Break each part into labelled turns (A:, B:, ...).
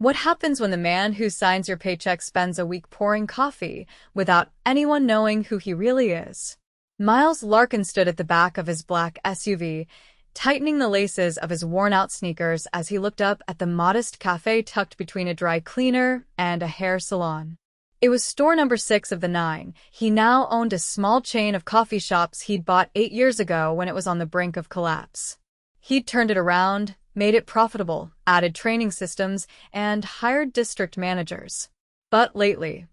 A: What happens when the man who signs your paycheck spends a week pouring coffee without anyone knowing who he really is? Miles Larkin stood at the back of his black SUV, tightening the laces of his worn-out sneakers as he looked up at the modest café tucked between a dry cleaner and a hair salon. It was store number 6 of the 9. He now owned a small chain of coffee shops he'd bought 8 years ago when it was on the brink of collapse. He'd turned it around, made it profitable, added training systems, and hired district managers. But lately,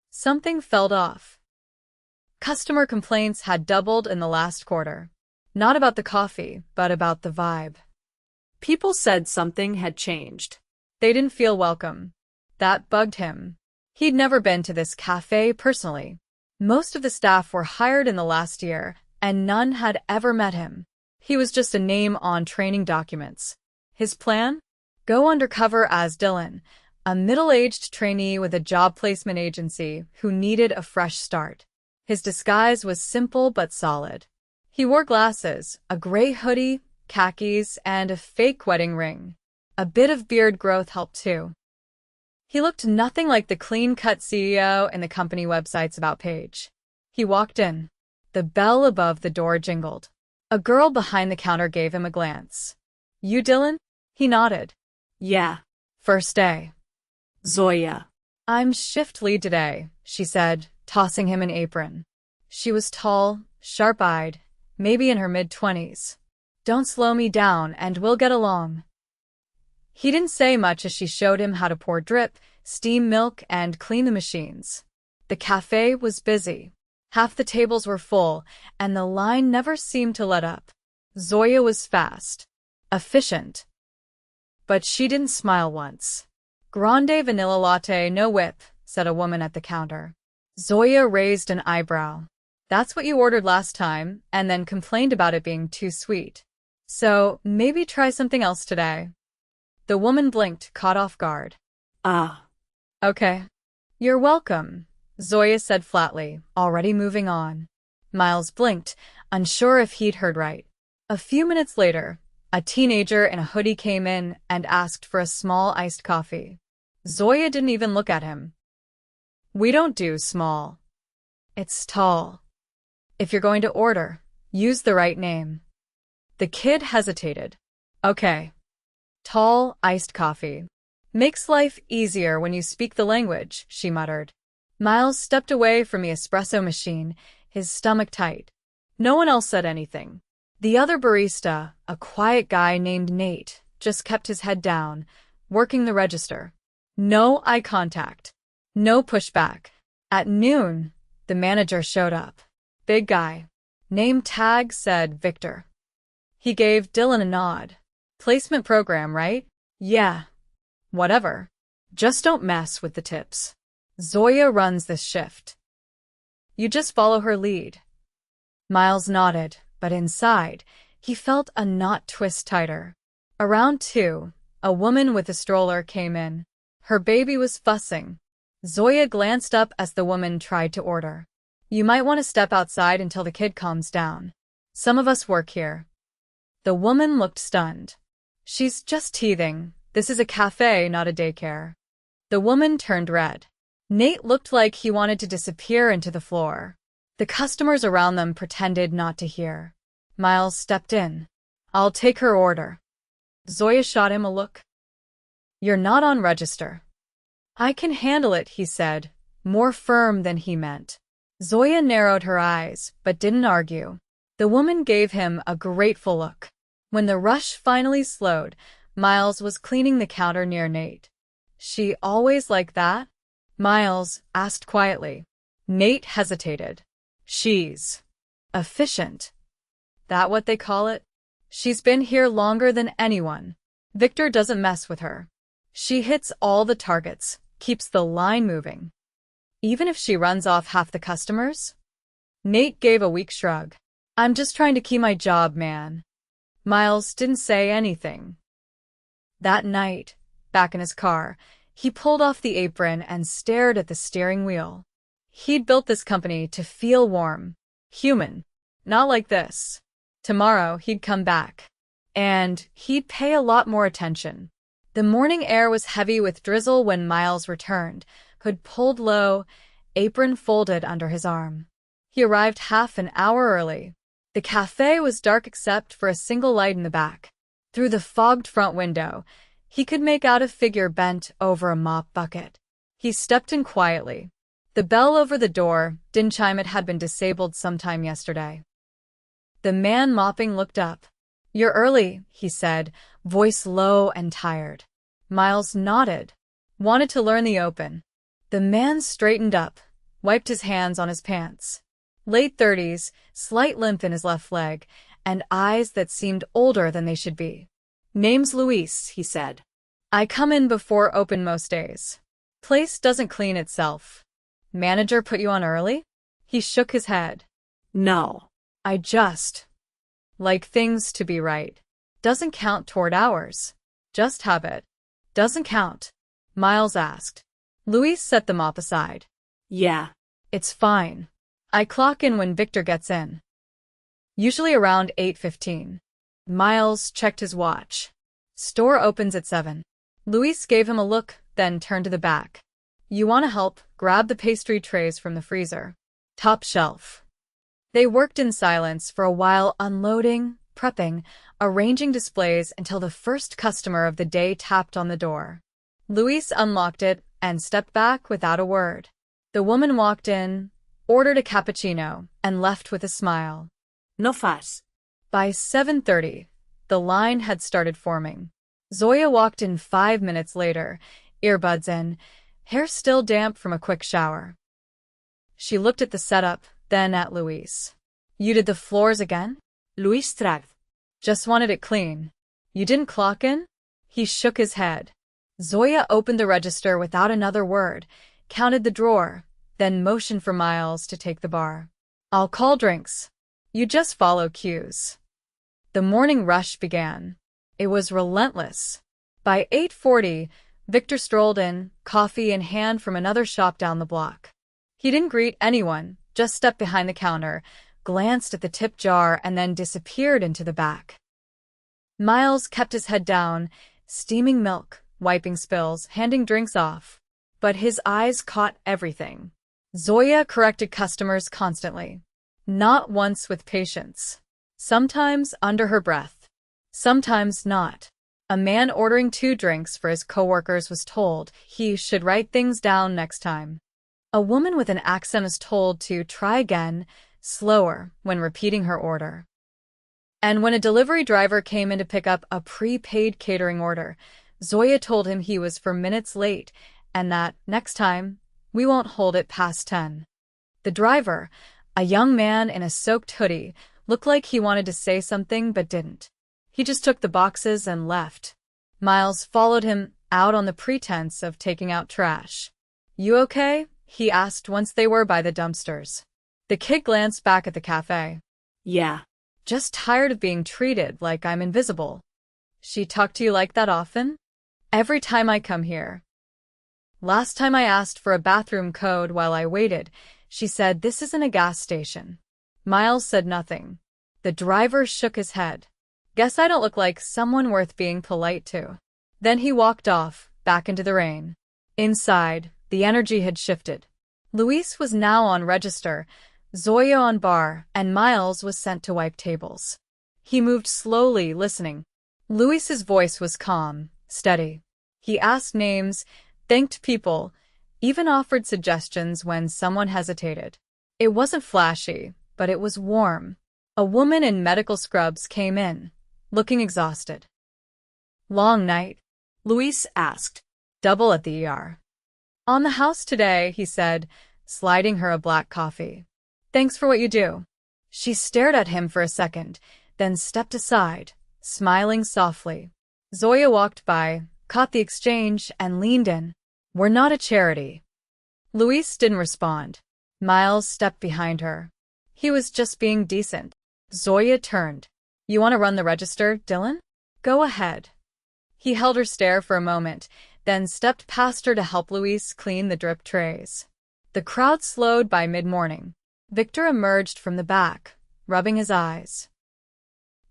A: something fell off. Customer complaints had doubled in the last quarter. Not about the coffee, but about the vibe. People said something had changed. They didn't feel welcome. That bugged him. He'd never been to this cafe personally. Most of the staff were hired in the last year, and none had ever met him. He was just a name on training documents. His plan? Go undercover as Dylan, a middle-aged trainee with a job placement agency who needed a fresh start. His disguise was simple but solid. He wore glasses, a gray hoodie, khakis, and a fake wedding ring. A bit of beard growth helped too. He looked nothing like the clean-cut CEO in the company website's about page. He walked in. The bell above the door jingled. A girl behind the counter gave him a glance. "You Dylan?" He nodded. "Yeah. First day." "Zoya." "I'm shift lead today," she said, tossing him an apron. She was tall, sharp-eyed, maybe in her mid-20s. "Don't slow me down and we'll get along." He didn't say much as she showed him how to pour drip, steam milk, and clean the machines. The cafe was busy. Half the tables were full, and the line never seemed to let up. Zoya was fast, efficient. But she didn't smile once. "Grande vanilla latte, no whip," said a woman at the counter. Zoya raised an eyebrow. "That's what you ordered last time, and then complained about it being too sweet. So maybe try something else today." The woman blinked, caught off guard. "Ah. Okay. You're welcome," Zoya said flatly, already moving on. Miles blinked, unsure if he'd heard right. A few minutes later, a teenager in a hoodie came in and asked for a small iced coffee. Zoya didn't even look at him. "We don't do small. It's tall. If you're going to order, use the right name." The kid hesitated. "Okay. Tall, iced coffee. Makes life easier when you speak the language," she muttered. Miles stepped away from the espresso machine, his stomach tight. No one else said anything. The other barista, a quiet guy named Nate, just kept his head down, working the register. No eye contact. No pushback. At noon, the manager showed up. Big guy. Name tag said Victor. He gave Dylan a nod. "Placement program, right?" "Yeah." "Whatever. Just don't mess with the tips. Zoya runs this shift. You just follow her lead." Miles nodded, but inside, he felt a knot twist tighter. Around 2, a woman with a stroller came in. Her baby was fussing. Zoya glanced up as the woman tried to order. "You might want to step outside until the kid calms down. Some of us work here." The woman looked stunned. "She's just teething. This is a cafe, not a daycare." The woman turned red. Nate looked like he wanted to disappear into the floor. The customers around them pretended not to hear. Miles stepped in. "I'll take her order." Zoya shot him a look. "You're not on register." "I can handle it," he said, more firm than he meant. Zoya narrowed her eyes, but didn't argue. The woman gave him a grateful look. When the rush finally slowed, Miles was cleaning the counter near Nate. "She always like that?" Miles asked quietly. Nate hesitated. "She's efficient. That what they call it? She's been here longer than anyone. Victor doesn't mess with her. She hits all the targets, keeps the line moving. Even if she runs off half the customers?" Nate gave a weak shrug. "I'm just trying to keep my job, man." Miles didn't say anything. That night, back in his car, he pulled off the apron and stared at the steering wheel. He'd built this company to feel warm, human, not like this. Tomorrow, he'd come back. And he'd pay a lot more attention. The morning air was heavy with drizzle when Miles returned, hood pulled low, apron folded under his arm. He arrived half an hour early. The café was dark except for a single light in the back. Through the fogged front window, he could make out a figure bent over a mop bucket. He stepped in quietly. The bell over the door didn't chime. It had been disabled sometime yesterday. The man mopping looked up. "You're early," he said, voice low and tired. Miles nodded. "Wanted to learn the open." The man straightened up, wiped his hands on his pants. Late 30s, slight limp in his left leg, and eyes that seemed older than they should be. "Name's Luis," he said. "I come in before open most days. Place doesn't clean itself." "Manager put you on early?" He shook his head. "No. I just like things to be right. Doesn't count toward hours. Just habit." "Doesn't count?" Miles asked. Luis set the mop aside. "Yeah. It's fine. I clock in when Victor gets in. Usually around 8:15. Miles checked his watch. "Store opens at 7. Luis gave him a look, then turned to the back. "You want to help? Grab the pastry trays from the freezer. Top shelf." They worked in silence for a while, unloading, prepping, arranging displays until the first customer of the day tapped on the door. Luis unlocked it and stepped back without a word. The woman walked in, ordered a cappuccino, and left with a smile. "No fuss." By 7:30, the line had started forming. Zoya walked in 5 minutes later, earbuds in, hair still damp from a quick shower. She looked at the setup, then at Luis. "You did the floors again?" Luis shrugged. "Just wanted it clean." "You didn't clock in?" He shook his head. Zoya opened the register without another word, counted the drawer, then motioned for Miles to take the bar. "I'll call drinks. You just follow cues." The morning rush began. It was relentless. By 8:40, Victor strolled in, coffee in hand from another shop down the block. He didn't greet anyone, just stepped behind the counter, glanced at the tip jar, and then disappeared into the back. Miles kept his head down, steaming milk, wiping spills, handing drinks off. But his eyes caught everything. Zoya corrected customers constantly. Not once with patience. Sometimes under her breath. Sometimes not. A man ordering 2 drinks for his coworkers was told he should write things down next time. A woman with an accent is told to try again, slower, when repeating her order. And when a delivery driver came in to pick up a prepaid catering order, Zoya told him he was 4 minutes late and that, next time, we won't hold it past 10. The driver, a young man in a soaked hoodie, looked like he wanted to say something but didn't. He just took the boxes and left. Miles followed him out on the pretense of taking out trash. "You okay?" he asked once they were by the dumpsters. The kid glanced back at the cafe. "Yeah. Just tired of being treated like I'm invisible." "She talk to you like that often?" "Every time I come here. Last time I asked for a bathroom code while I waited, she said this isn't a gas station." Miles said nothing. The driver shook his head. "Guess I don't look like someone worth being polite to." Then he walked off, back into the rain. Inside, the energy had shifted. Luis was now on register, Zoya on bar, and Miles was sent to wipe tables. He moved slowly, listening. Luis's voice was calm, steady. He asked names, thanked people, even offered suggestions when someone hesitated. It wasn't flashy, but it was warm. A woman in medical scrubs came in, looking exhausted. "Long night?" Luis asked. "Double at the ER." "On the house today," he said, sliding her a black coffee. "Thanks for what you do." She stared at him for a second, then stepped aside, smiling softly. Zoya walked by, caught the exchange, and leaned in. "We're not a charity." Luis didn't respond. Miles stepped behind her. He was just being decent. Zoya turned. "You want to run the register, Dylan? Go ahead." He held her stare for a moment, then stepped past her to help Luis clean the drip trays. The crowd slowed by mid-morning. Victor emerged from the back, rubbing his eyes.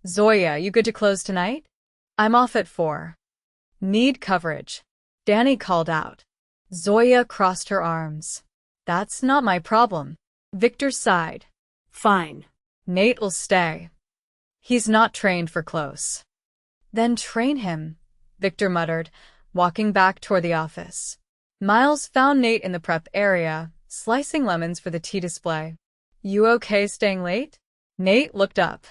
A: "Zoya, you good to close tonight?" "I'm off at 4. Need coverage, Danny called out. Zoya crossed her arms. That's not my problem. Victor sighed.
B: Fine.
A: Nate will stay. He's not trained for close. Then train him, Victor muttered, walking back toward the office. Miles found Nate in the prep area, slicing lemons for the tea display. You okay staying late? Nate looked up.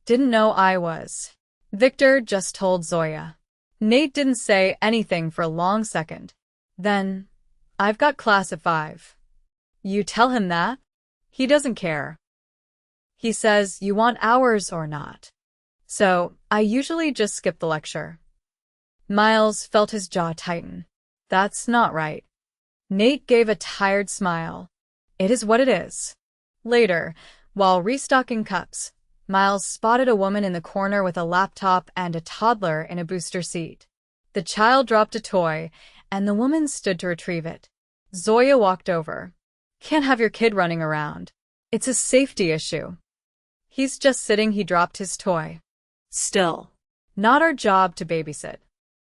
A: Didn't know I was. Victor just told Zoya. Nate didn't say anything for a long second. Then, I've got class at 5. You tell him that? He doesn't care. He says you want hours or not. So, I usually just skip the lecture. Miles felt his jaw tighten. That's not right. Nate gave a tired smile. It is what it is. Later, while restocking cups, Miles spotted a woman in the corner with a laptop and a toddler in a booster seat. The child dropped a toy, and the woman stood to retrieve it. Zoya walked over. Can't have your kid running around. It's a safety issue. He's just sitting. He dropped his toy.
B: Still.
A: Not our job to babysit.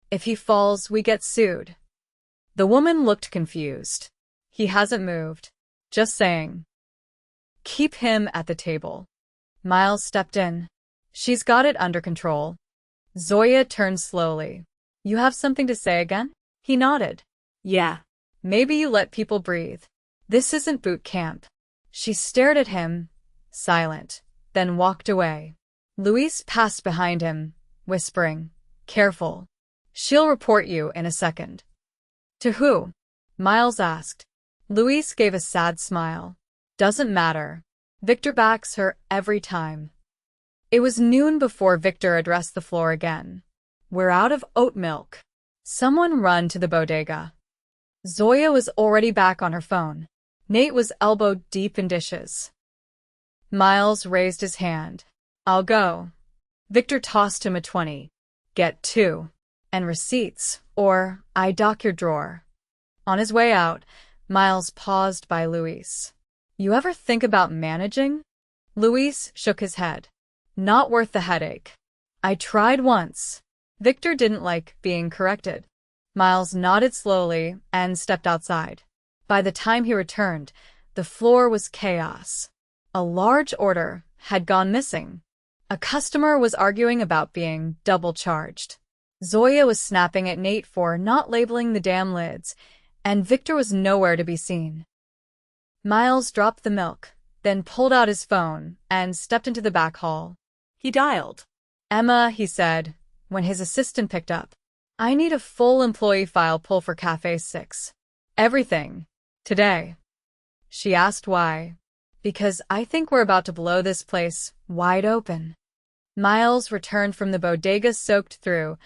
A: If he falls, we get sued. The woman looked confused. He hasn't moved. Just saying. Keep him at the table. Miles stepped in. She's got it under control. Zoya turned slowly. You have something to say again? He nodded.
B: Yeah.
A: Maybe you let people breathe. This isn't boot camp. She stared at him, silent, then walked away. Luis passed behind him, whispering, Careful. She'll report you in a second. To who? Miles asked. Luis gave a sad smile. Doesn't matter. Victor backs her every time. It was noon before Victor addressed the floor again. We're out of oat milk. Someone run to the bodega. Zoya was already back on her phone. Nate was elbow deep in dishes. Miles raised his hand. I'll go. Victor tossed him a 20. Get 2. And receipts, or I dock your drawer. On his way out, Miles paused by Luis. You ever think about managing? Luis shook his head. Not worth the headache. I tried once. Victor didn't like being corrected. Miles nodded slowly and stepped outside. By the time he returned, the floor was chaos. A large order had gone missing. A customer was arguing about being double charged. Zoya was snapping at Nate for not labeling the damn lids, and Victor was nowhere to be seen. Miles dropped the milk, then pulled out his phone and stepped into the back hall.
B: He dialed.
A: Emma, he said, when his assistant picked up. I need a full employee file pull for Café 6. Everything. Today. She asked why. Because I think we're about to blow this place wide open. Miles returned from the bodega soaked through,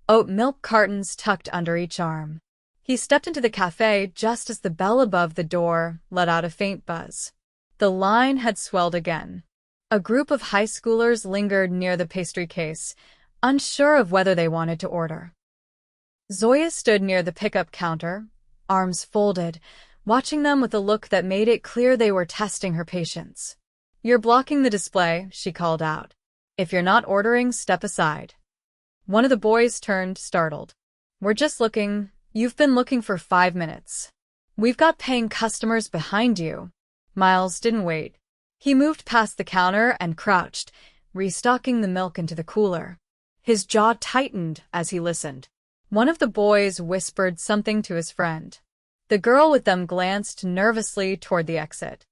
A: oat milk cartons tucked under each arm. He stepped into the cafe just as the bell above the door let out a faint buzz. The line had swelled again. A group of high schoolers lingered near the pastry case, unsure of whether they wanted to order. Zoya stood near the pickup counter, arms folded, watching them with a look that made it clear they were testing her patience. You're blocking the display, she called out. If you're not ordering, step aside. One of the boys turned, startled. We're just looking. You've been looking for 5 minutes. We've got paying customers behind you. Miles didn't wait. He moved past the counter and crouched, restocking the milk into the cooler. His jaw tightened as he listened. One of the boys whispered something to his friend. The girl with them glanced nervously toward the exit.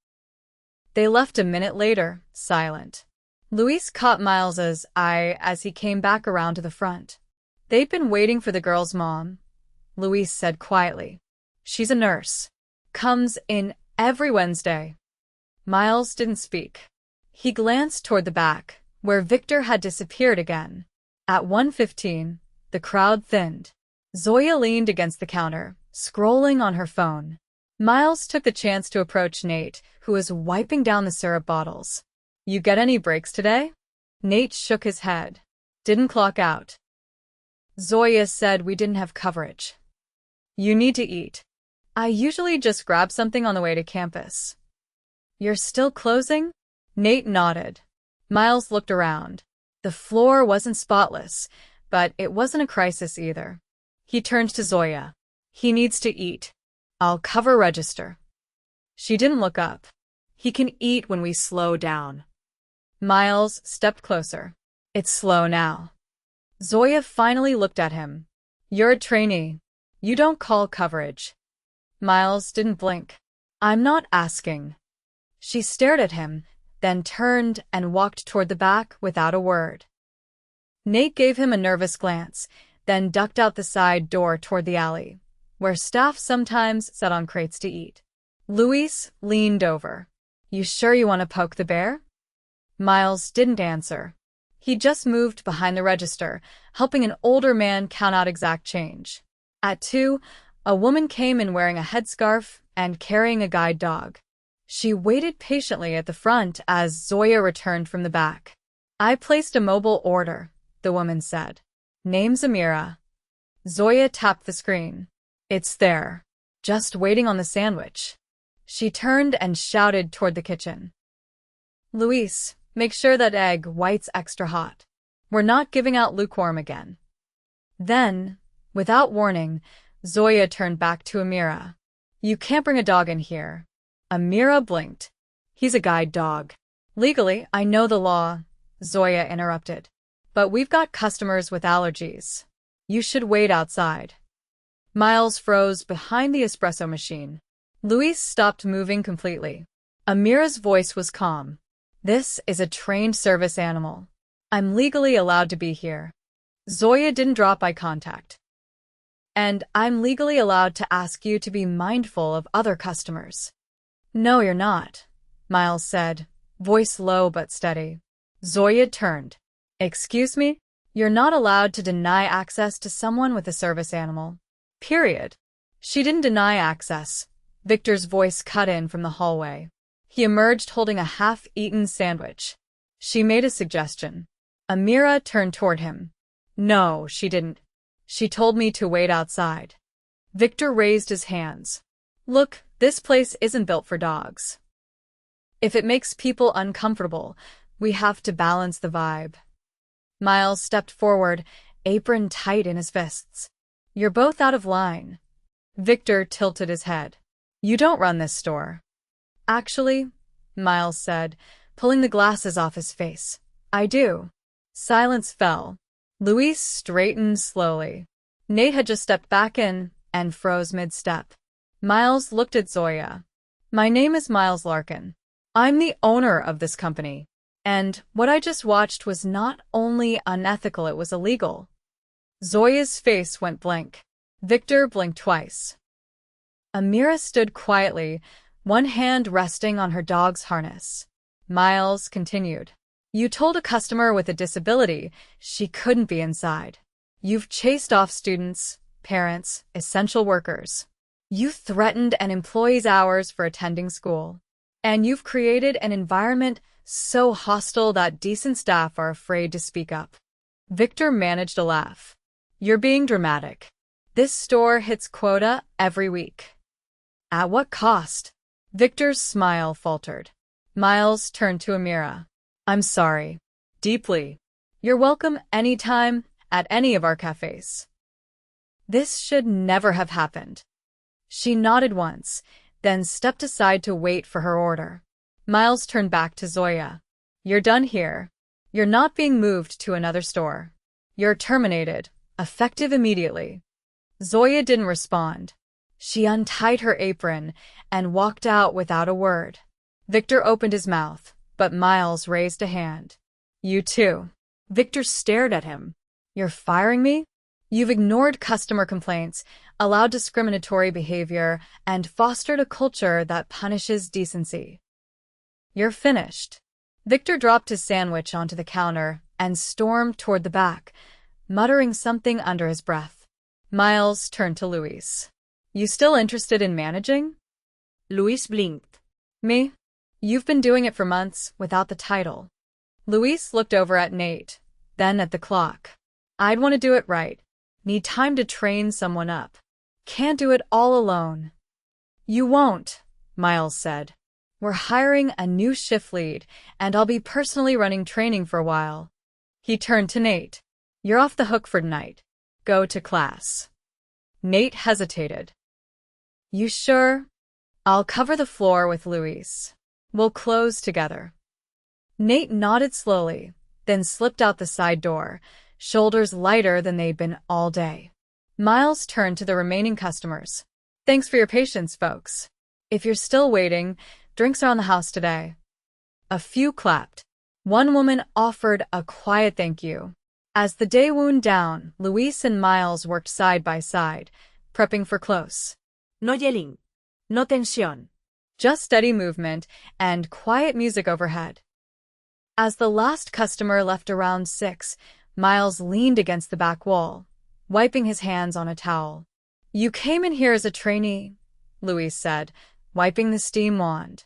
A: They left a minute later, silent. Luis caught Miles's eye as he came back around to the front. They'd been waiting for the girl's mom. Luis said quietly. She's a nurse. Comes in every Wednesday. Miles didn't speak. He glanced toward the back, where Victor had disappeared again. At 1:15, the crowd thinned. Zoya leaned against the counter, scrolling on her phone. Miles took the chance to approach Nate, who was wiping down the syrup bottles. You get any breaks today? Nate shook his head. Didn't clock out. Zoya said we didn't have coverage. You need to eat. I usually just grab something on the way to campus. You're still closing? Nate nodded. Miles looked around. The floor wasn't spotless, but it wasn't a crisis either. He turned to Zoya. He needs to eat. I'll cover register. She didn't look up. He can eat when we slow down. Miles stepped closer. It's slow now. Zoya finally looked at him. You're a trainee. You don't call coverage. Miles didn't blink. I'm not asking. She stared at him, then turned and walked toward the back without a word. Nate gave him a nervous glance, then ducked out the side door toward the alley, where staff sometimes sat on crates to eat. Luis leaned over. You sure you want to poke the bear? Miles didn't answer. He just moved behind the register, helping an older man count out exact change. At 2, a woman came in wearing a headscarf and carrying a guide dog. She waited patiently at the front as Zoya returned from the back. I placed a mobile order, the woman said. Name's Amira. Zoya tapped the screen. It's there. Just waiting on the sandwich. She turned and shouted toward the kitchen. Luis, make sure that egg white's extra hot. We're not giving out lukewarm again. Then, without warning, Zoya turned back to Amira. You can't bring a dog in here. Amira blinked. He's a guide dog. Legally, I know the law, Zoya interrupted. But we've got customers with allergies. You should wait outside. Miles froze behind the espresso machine. Luis stopped moving completely. Amira's voice was calm. This is a trained service animal. I'm legally allowed to be here. Zoya didn't drop eye contact. And I'm legally allowed to ask you to be mindful of other customers. No, you're not, Miles said, voice low but steady. Zoya turned. Excuse me? You're not allowed to deny access to someone with a service animal. Period. She didn't deny access. Victor's voice cut in from the hallway. He emerged holding a half-eaten sandwich. She made a suggestion. Amira turned toward him. No, she didn't. She told me to wait outside. Victor raised his hands. Look, this place isn't built for dogs. If it makes people uncomfortable, we have to balance the vibe. Miles stepped forward, apron tight in his fists. You're both out of line. Victor tilted his head. You don't run this store. Actually, Miles said, pulling the glasses off his face. I do. Silence fell. Luis straightened slowly. Nate had just stepped back in and froze mid-step. Miles looked at Zoya. My name is Miles Larkin. I'm the owner of this company. And what I just watched was not only unethical, it was illegal. Zoya's face went blank. Victor blinked twice. Amira stood quietly, one hand resting on her dog's harness. Miles continued. You told a customer with a disability she couldn't be inside. You've chased off students, parents, essential workers. You threatened an employee's hours for attending school. And you've created an environment so hostile that decent staff are afraid to speak up. Victor managed a laugh. You're being dramatic. This store hits quota every week. At what cost? Victor's smile faltered. Miles turned to Amira. I'm sorry. Deeply. You're welcome anytime at any of our cafes. This should never have happened. She nodded once, then stepped aside to wait for her order. Miles turned back to Zoya. You're done here. You're not being moved to another store. You're terminated, effective immediately. Zoya didn't respond. She untied her apron and walked out without a word. Victor opened his mouth, but Miles raised a hand. You too. Victor stared at him. You're firing me? You've ignored customer complaints, allowed discriminatory behavior, and fostered a culture that punishes decency. You're finished. Victor dropped his sandwich onto the counter and stormed toward the back, muttering something under his breath. Miles turned to Luis. You still interested in managing?
B: Luis blinked.
A: Me? You've been doing it for months without the title. Luis looked over at Nate, then at the clock. I'd want to do it right. Need time to train someone up. Can't do it all alone. You won't, Miles said. We're hiring a new shift lead, and I'll be personally running training for a while. He turned to Nate. You're off the hook for tonight. Go to class. Nate hesitated. You sure? I'll cover the floor with Luis. We'll close together. Nate nodded slowly, then slipped out the side door, shoulders lighter than they'd been all day. Miles turned to the remaining customers. Thanks for your patience, folks. If you're still waiting, drinks are on the house today. A few clapped. One woman offered a quiet thank you. As the day wound down, Luis and Miles worked side by side, prepping for close.
B: No yelling. No tensión.
A: Just steady movement and quiet music overhead. As the last customer left around 6, Miles leaned against the back wall, wiping his hands on a towel. You came in here as a trainee, Luis said, wiping the steam wand.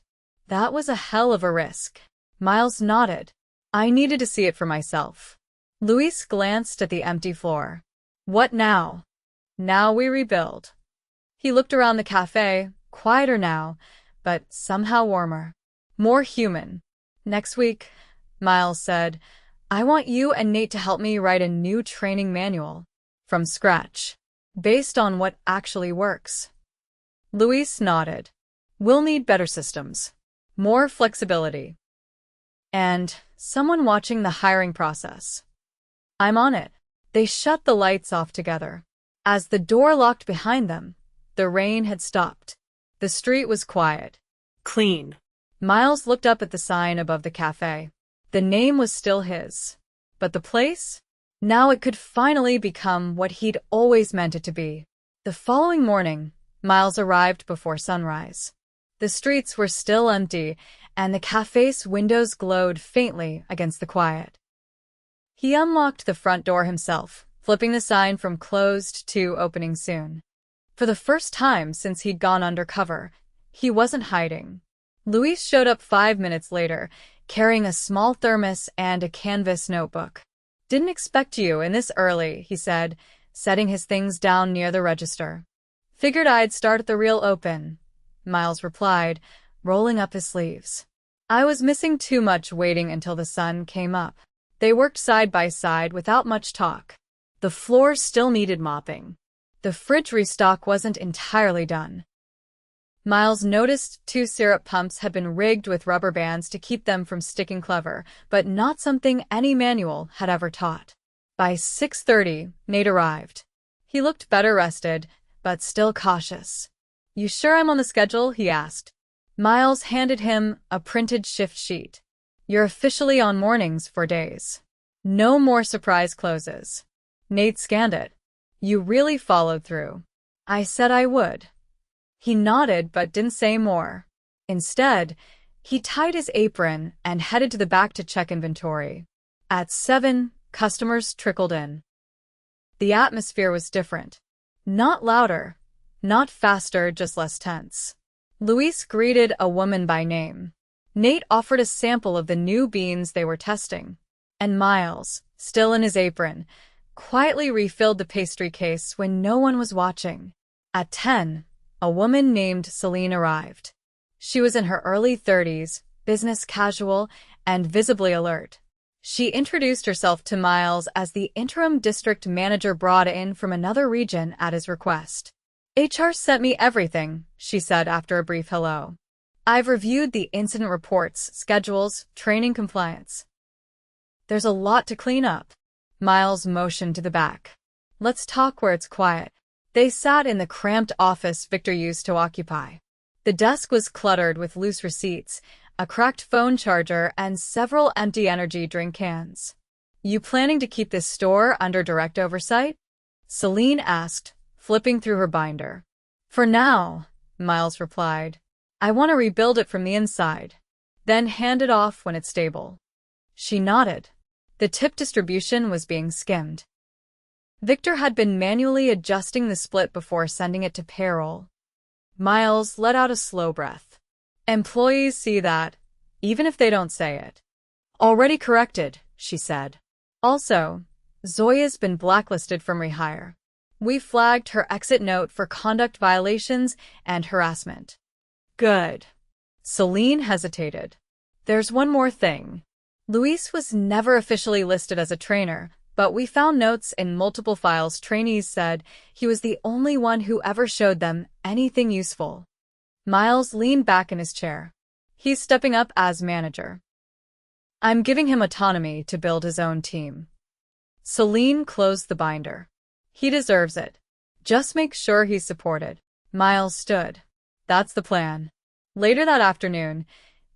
A: That was a hell of a risk. Miles nodded. I needed to see it for myself. Luis glanced at the empty floor. What now? Now we rebuild. He looked around the café, quieter now, but somehow warmer. More human. Next week, Miles said, I want you and Nate to help me write a new training manual. From scratch. Based on what actually works. Luis nodded. We'll need better systems. More flexibility. And someone watching the hiring process. I'm on it. They shut the lights off together. As the door locked behind them, the rain had stopped. The street was quiet.
B: Clean.
A: Miles looked up at the sign above the cafe. The name was still his. But the place? Now it could finally become what he'd always meant it to be. The following morning, Miles arrived before sunrise. The streets were still empty, and the cafe's windows glowed faintly against the quiet. He unlocked the front door himself, flipping the sign from closed to opening soon. For the first time since he'd gone undercover, he wasn't hiding. Luis showed up 5 minutes later, carrying a small thermos and a canvas notebook. Didn't expect you in this early, he said, setting his things down near the register. Figured I'd start at the real open, Miles replied, rolling up his sleeves. I was missing too much waiting until the sun came up. They worked side by side without much talk. The floor still needed mopping. The fridge restock wasn't entirely done. Miles noticed 2 syrup pumps had been rigged with rubber bands to keep them from sticking clever, but not something any manual had ever taught. By 6:30, Nate arrived. He looked better rested, but still cautious. You sure I'm on the schedule? He asked. Miles handed him a printed shift sheet. You're officially on mornings for days. No more surprise closes. Nate scanned it. You really followed through. I said I would. He nodded but didn't say more. Instead, he tied his apron and headed to the back to check inventory. At 7, customers trickled in. The atmosphere was different. Not louder, not faster, just less tense. Luis greeted a woman by name. Nate offered a sample of the new beans they were testing. And Miles, still in his apron, quietly refilled the pastry case when no one was watching. At 10, a woman named Celine arrived. She was in her early 30s, business casual, and visibly alert. She introduced herself to Miles as the interim district manager brought in from another region at his request. HR sent me everything, she said after a brief hello. I've reviewed the incident reports, schedules, training compliance. There's a lot to clean up. Miles motioned to the back. Let's talk where it's quiet. They sat in the cramped office Victor used to occupy. The desk was cluttered with loose receipts, a cracked phone charger, and several empty energy drink cans. You planning to keep this store under direct oversight? Celine asked, flipping through her binder. For now, Miles replied. I want to rebuild it from the inside, then hand it off when it's stable. She nodded. The tip distribution was being skimmed. Victor had been manually adjusting the split before sending it to payroll. Miles let out a slow breath. Employees see that, even if they don't say it. Already corrected, she said. Also, Zoya's been blacklisted from rehire. We flagged her exit note for conduct violations and harassment. Good. Celine hesitated. There's one more thing. Luis was never officially listed as a trainer, But we found notes in multiple files. Trainees said he was the only one who ever showed them anything useful. Miles leaned back in his chair. He's stepping up as manager. I'm giving him autonomy to build his own team. Celine closed the binder. He deserves it. Just make sure he's supported. Miles stood. That's the plan. Later that afternoon,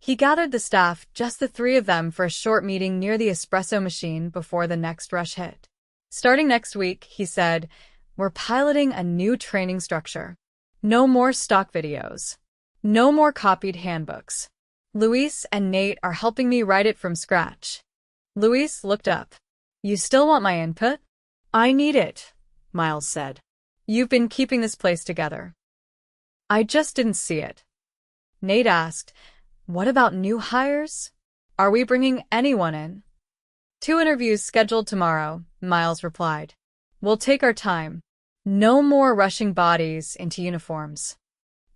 A: he gathered the staff, just the three of them, for a short meeting near the espresso machine before the next rush hit. Starting next week, he said, we're piloting a new training structure. No more stock videos. No more copied handbooks. Luis and Nate are helping me write it from scratch. Luis looked up. You still want my input?
B: I need it, Miles said.
A: You've been keeping this place together. I just didn't see it. Nate asked, what about new hires? Are we bringing anyone in? 2 interviews scheduled tomorrow, Miles replied. We'll take our time. No more rushing bodies into uniforms.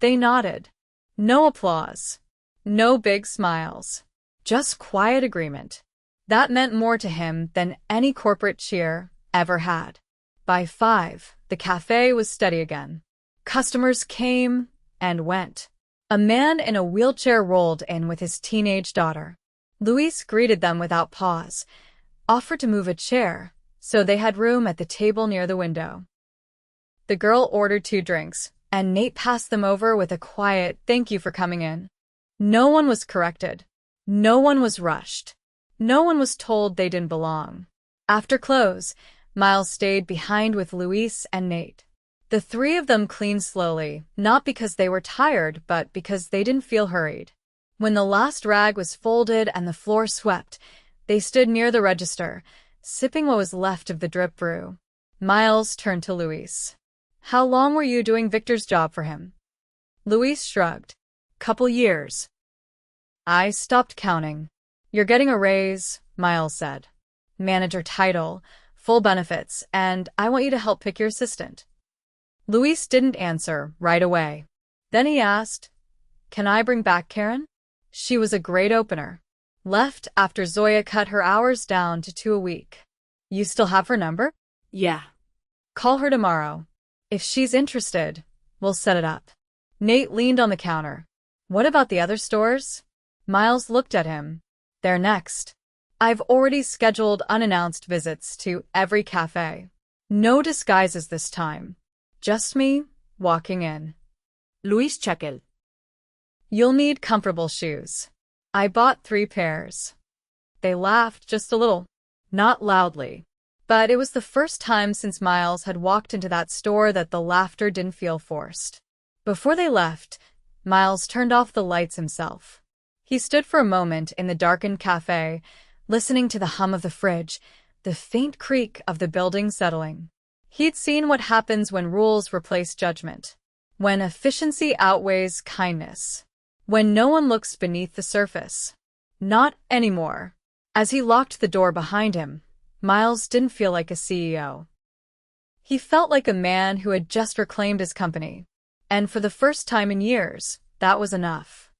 A: They nodded. No applause. No big smiles. Just quiet agreement. That meant more to him than any corporate cheer ever had. By 5, the café was steady again. Customers came and went. A man in a wheelchair rolled in with his teenage daughter. Luis greeted them without pause, offered to move a chair, so they had room at the table near the window. The girl ordered 2 drinks, and Nate passed them over with a quiet "Thank you for coming in." No one was corrected. No one was rushed. No one was told they didn't belong. After close, Miles stayed behind with Luis and Nate. The 3 of them cleaned slowly, not because they were tired, but because they didn't feel hurried. When the last rag was folded and the floor swept, they stood near the register, sipping what was left of the drip brew. Miles turned to Luis. How long were you doing Victor's job for him? Luis shrugged. Couple years. I stopped counting. You're getting a raise, Miles said. Manager title, full benefits, and I want you to help pick your assistant. Luis didn't answer right away. Then he asked, can I bring back Karen? She was a great opener. Left after Zoya cut her hours down to 2 a week. You still have her number?
B: Yeah.
A: Call her tomorrow. If she's interested, we'll set it up. Nate leaned on the counter. What about the other stores? Miles looked at him. They're next. I've already scheduled unannounced visits to every cafe. No disguises this time. Just me, walking in.
B: Luis chuckled.
A: You'll need comfortable shoes. I bought 3 pairs. They laughed just a little, not loudly. But it was the first time since Miles had walked into that store that the laughter didn't feel forced. Before they left, Miles turned off the lights himself. He stood for a moment in the darkened cafe, listening to the hum of the fridge, the faint creak of the building settling. He'd seen what happens when rules replace judgment, when efficiency outweighs kindness, when no one looks beneath the surface. Not anymore. As he locked the door behind him, Miles didn't feel like a CEO. He felt like a man who had just reclaimed his company, and for the first time in years, that was enough.